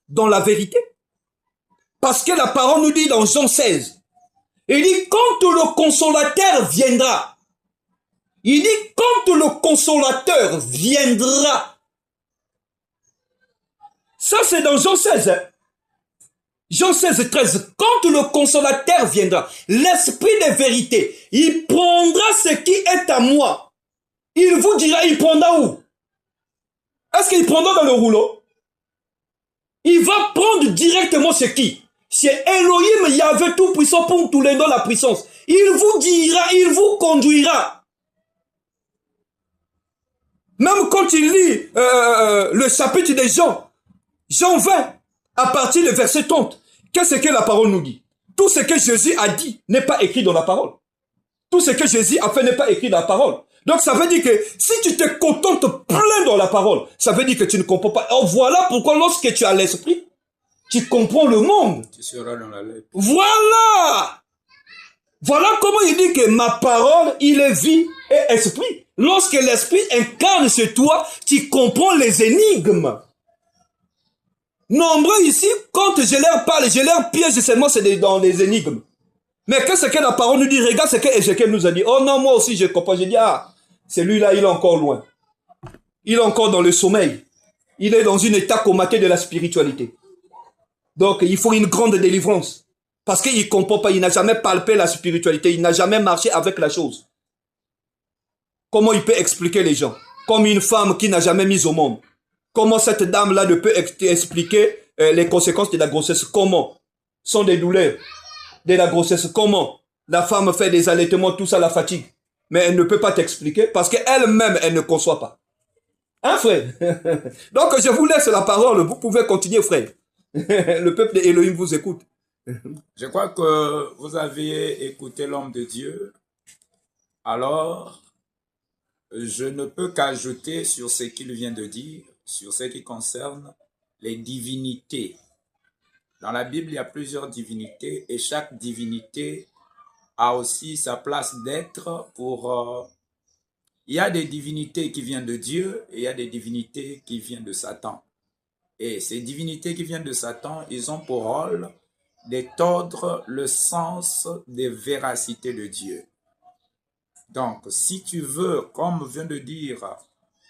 dans la vérité. Parce que la parole nous dit dans Jean 16, il dit, quand le consolateur viendra, il dit, quand le consolateur viendra, ça c'est dans Jean 16, hein? Jean 16, 13, quand le consolateur viendra, l'esprit de vérité, il prendra ce qui est à moi. Il vous dira, il prendra où? Est-ce qu'il prendra dans le rouleau? Il va prendre directement ce qui? C'est Elohim, Yahvé tout-puissant pour tous les noms la puissance. Il vous dira, il vous conduira. Même quand il lit le chapitre de Jean, Jean 20, à partir du verset 30, qu'est-ce que la parole nous dit? Tout ce que Jésus a dit n'est pas écrit dans la parole. Tout ce que Jésus a fait n'est pas écrit dans la parole. Donc ça veut dire que si tu te contentes plein dans la parole, ça veut dire que tu ne comprends pas. Alors voilà pourquoi lorsque tu as l'esprit, tu comprends le monde. Tu seras dans la lettre. Voilà! Voilà comment il dit que ma parole, il est vie et esprit. Lorsque l'esprit incarne sur toi, tu comprends les énigmes. Nombreux ici, quand je leur parle, je leur piège seulement c'est dans les énigmes. Mais qu'est-ce que la parole nous dit? Regarde ce que Ézéchiel nous a dit. Oh non, moi aussi je comprends. Je dis, ah, celui-là, il est encore loin. Il est encore dans le sommeil. Il est dans un état comaté de la spiritualité. Donc, il faut une grande délivrance. Parce qu'il ne comprend pas, il n'a jamais palpé la spiritualité, il n'a jamais marché avec la chose. Comment il peut expliquer les gens? Comme une femme qui n'a jamais mis au monde. Comment cette dame-là ne peut expliquer les conséquences de la grossesse? Comment? Sont des douleurs de la grossesse. Comment? La femme fait des allaitements, tout ça la fatigue. Mais elle ne peut pas t'expliquer parce qu'elle-même, elle ne conçoit pas. Hein, frère? Donc, je vous laisse la parole. Vous pouvez continuer, frère. Le peuple d'Élohim vous écoute. Je crois que vous avez écouté l'homme de Dieu. Alors, je ne peux qu'ajouter sur ce qu'il vient de dire, sur ce qui concerne les divinités. Dans la Bible, il y a plusieurs divinités et chaque divinité a aussi sa place d'être pour... il y a des divinités qui viennent de Dieu et il y a des divinités qui viennent de Satan. Et ces divinités qui viennent de Satan, ils ont pour rôle de tordre le sens des véracités de Dieu. Donc, si tu veux, comme vient de dire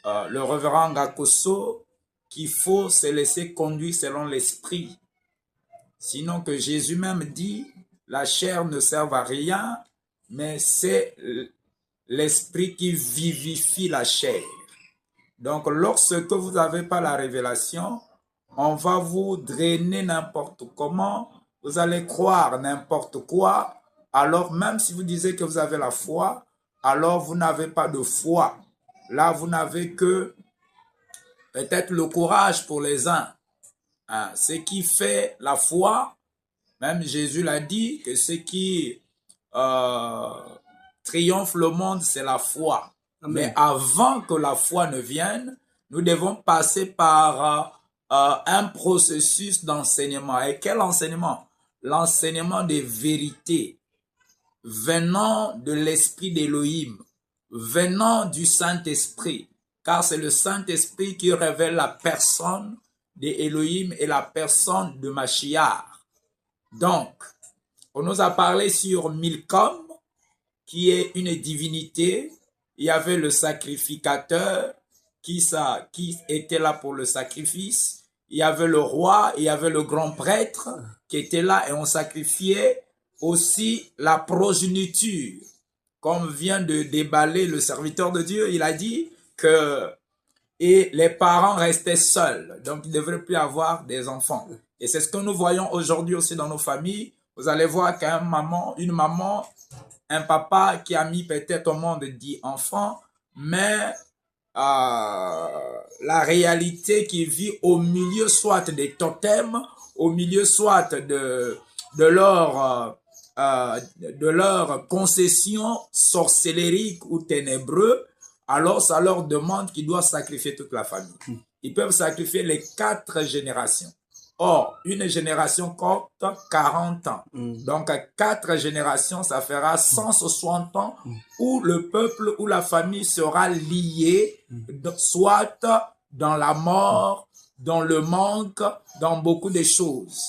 le révérend Ngakoso, qu'il faut se laisser conduire selon l'esprit. Sinon que Jésus même dit, la chair ne sert à rien, mais c'est l'esprit qui vivifie la chair. Donc, lorsque vous n'avez pas la révélation, on va vous drainer n'importe comment, vous allez croire n'importe quoi, alors même si vous disiez que vous avez la foi, alors vous n'avez pas de foi. Là, vous n'avez que peut-être le courage pour les uns. Hein, ce qui fait la foi, même Jésus l'a dit, que ce qui triomphe le monde, c'est la foi. Amen. Mais avant que la foi ne vienne, nous devons passer par un processus d'enseignement. Et quel enseignement? L'enseignement des vérités venant de l'esprit d'Élohim, venant du Saint-Esprit, car c'est le Saint-Esprit qui révèle la personne d'Élohim et la personne de Mashiach. Donc, on nous a parlé sur Milcom, qui est une divinité. Il y avait le sacrificateur qui était là pour le sacrifice. Il y avait le roi, il y avait le grand prêtre qui était là et on sacrifiait aussi la progéniture. Comme vient de déballer le serviteur de Dieu, il a dit que et les parents restaient seuls. Donc, il ne devrait plus avoir des enfants. Et c'est ce que nous voyons aujourd'hui aussi dans nos familles. Vous allez voir une maman, un papa qui a mis peut-être au monde 10 enfants, mais la réalité qui vit au milieu soit des totems, au milieu soit de leur concession sorcellérique ou ténébreux, alors ça leur demande qu'ils doivent sacrifier toute la famille. Ils peuvent sacrifier les 4 générations. Or, une génération compte 40 ans. Donc, 4 générations, ça fera 160 ans où le peuple, où la famille sera liée, soit dans la mort, dans le manque, dans beaucoup de choses.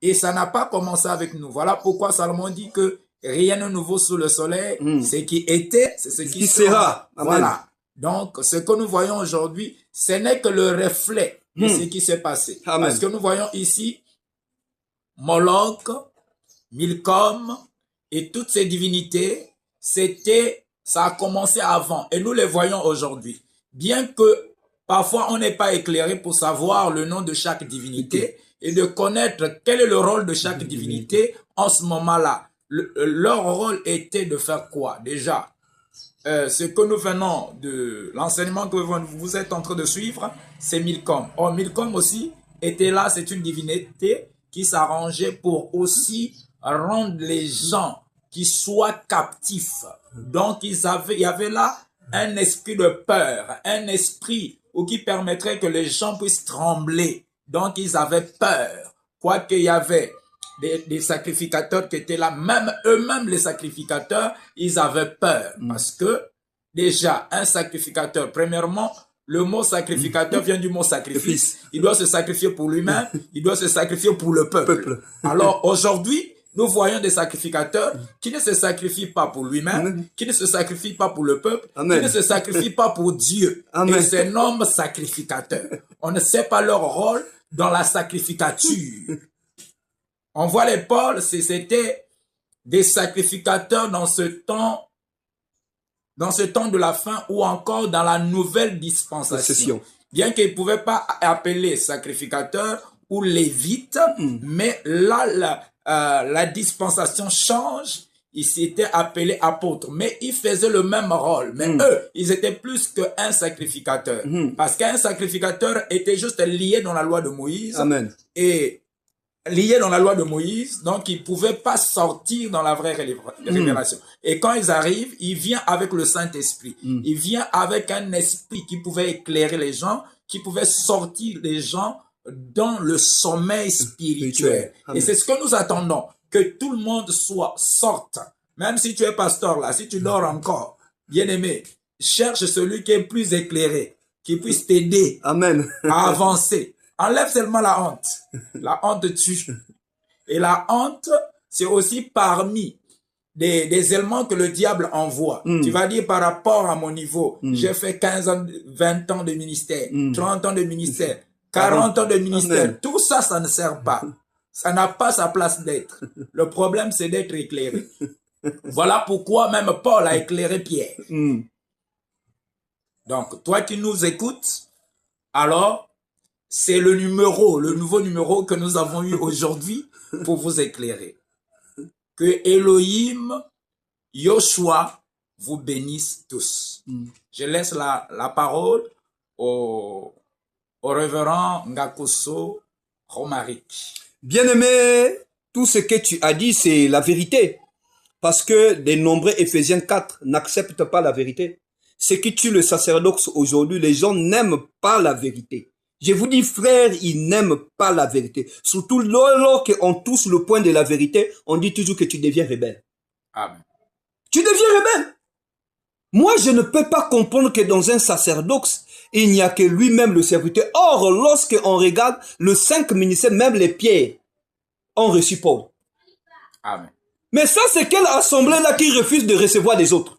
Et ça n'a pas commencé avec nous. Voilà pourquoi Salomon dit que rien de nouveau sous le soleil. Ce qui était, c'est ce qui sera. Voilà. Donc, ce que nous voyons aujourd'hui, ce n'est que le reflet de ce qui s'est passé. Amen. Parce que nous voyons ici Moloch, Milcom et toutes ces divinités, ça a commencé avant et nous les voyons aujourd'hui. Bien que parfois on n'est pas éclairé pour savoir le nom de chaque divinité et de connaître quel est le rôle de chaque divinité en ce moment-là. Leur rôle était de faire quoi? Déjà, ce que nous venons de l'enseignement que vous êtes en train de suivre, c'est Milcom. Or, Milcom aussi était là, c'est une divinité qui s'arrangeait pour aussi rendre les gens qui soient captifs. Donc, il y avait là un esprit de peur, un esprit qui permettrait que les gens puissent trembler. Donc, ils avaient peur. Quoiqu'il y avait des sacrificateurs qui étaient là, même eux-mêmes les sacrificateurs, ils avaient peur. Parce que déjà, un sacrificateur, premièrement, le mot sacrificateur vient du mot sacrifice. Il doit se sacrifier pour lui-même, il doit se sacrifier pour le peuple. Alors aujourd'hui, nous voyons des sacrificateurs qui ne se sacrifient pas pour lui-même, qui ne se sacrifient pas pour le peuple, qui ne se sacrifient pas pour Dieu. Et se nomment sacrificateurs. On ne sait pas leur rôle dans la sacrificature. On voit les Pauls, c'était des sacrificateurs dans ce temps de la fin ou encore dans la nouvelle dispensation. Bien qu'ils ne pouvaient pas appeler sacrificateurs ou lévites, mais là, la dispensation change. Ils s'étaient appelés apôtres, mais ils faisaient le même rôle. Mais eux, ils étaient plus qu'un sacrificateur. Parce qu'un sacrificateur était juste lié dans la loi de Moïse. Amen. Et lié dans la loi de Moïse, donc ils ne pouvaient pas sortir dans la vraie révélation. Et quand ils arrivent, ils viennent avec le Saint-Esprit. Ils viennent avec un esprit qui pouvait éclairer les gens, qui pouvait sortir les gens dans le sommeil spirituel. Et c'est ce que nous attendons, que tout le monde sorte. Même si tu es pasteur là, si tu dors encore, bien-aimé, cherche celui qui est plus éclairé, qui puisse t'aider à avancer. Enlève seulement la honte. La honte tue. Et la honte, c'est aussi parmi des éléments que le diable envoie. Tu vas dire par rapport à mon niveau, j'ai fait 15 ans, 20 ans de ministère, 30 ans de ministère, 40 ans de ministère. Tout ça, ça ne sert pas. Ça n'a pas sa place d'être. Le problème, c'est d'être éclairé. Voilà pourquoi même Paul a éclairé Pierre. Donc, toi qui nous écoutes, alors, c'est le nouveau numéro que nous avons eu aujourd'hui pour vous éclairer. Que Elohim, Yoshua, vous bénisse tous. Je laisse la parole au révérend Ngakoso Romaric. Bien-aimé, tout ce que tu as dit, c'est la vérité. Parce que les nombreux Éphésiens 4 n'acceptent pas la vérité. Ce qui tue le sacerdoce aujourd'hui, les gens n'aiment pas la vérité. Je vous dis, frère, ils n'aiment pas la vérité. Surtout lorsqu'on touche le point de la vérité, on dit toujours que tu deviens rebelle. Amen. Tu deviens rebelle. Moi, je ne peux pas comprendre que dans un sacerdoce, il n'y a que lui-même le serviteur. Or, lorsqu'on regarde le 5 ministères, même les pierres ont reçu Paul. Amen. Mais ça, c'est quelle assemblée-là qui refuse de recevoir des autres?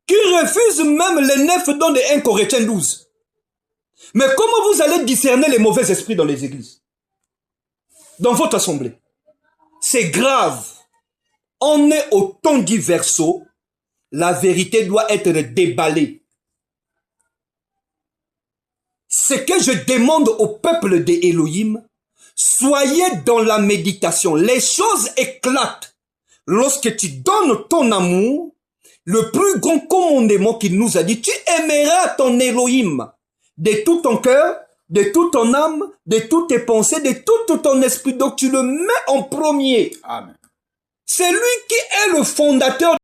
Qui refuse même les 9 dons de 1 Corinthiens 12. Mais comment vous allez discerner les mauvais esprits dans les églises? Dans votre assemblée. C'est grave. On est au temps du verseau. La vérité doit être déballée. Ce que je demande au peuple d'Elohim, soyez dans la méditation. Les choses éclatent. Lorsque tu donnes ton amour, le plus grand commandement qu'il nous a dit, tu aimeras ton Elohim de tout ton cœur, de toute ton âme, de toutes tes pensées, de tout ton esprit. Donc tu le mets en premier. Amen. C'est lui qui est le fondateur